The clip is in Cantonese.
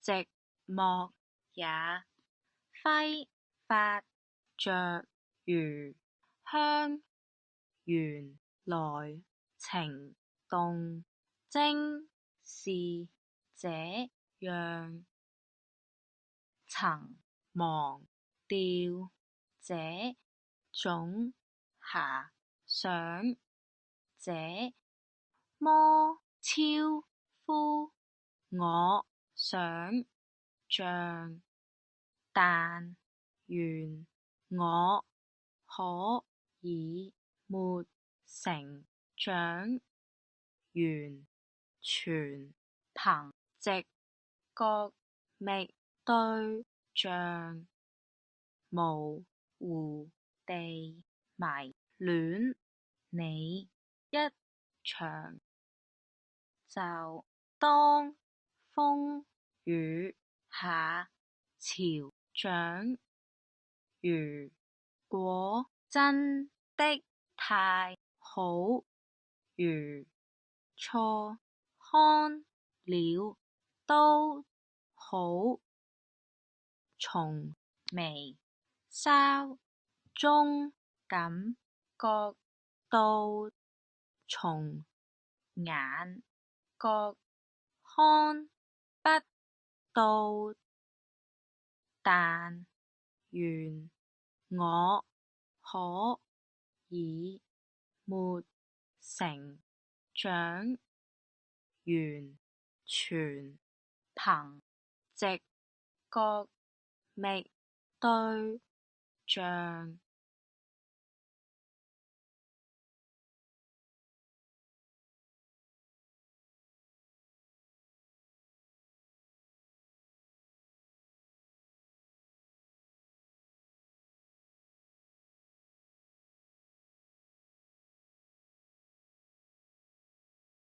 寂寞也，揮發着餘香，原來情動徵是這樣，曾忘掉這種遐想，這麼超乎我想像，但願我可以沒成長，完全憑直覺覓對象，模糊地迷戀你一場，就當風雨下潮漲。如果真的太好，如錯看了都好，從眉梢中感覺到，從眼角看不到，但願我可以沒成長，完全憑直覺覓對象。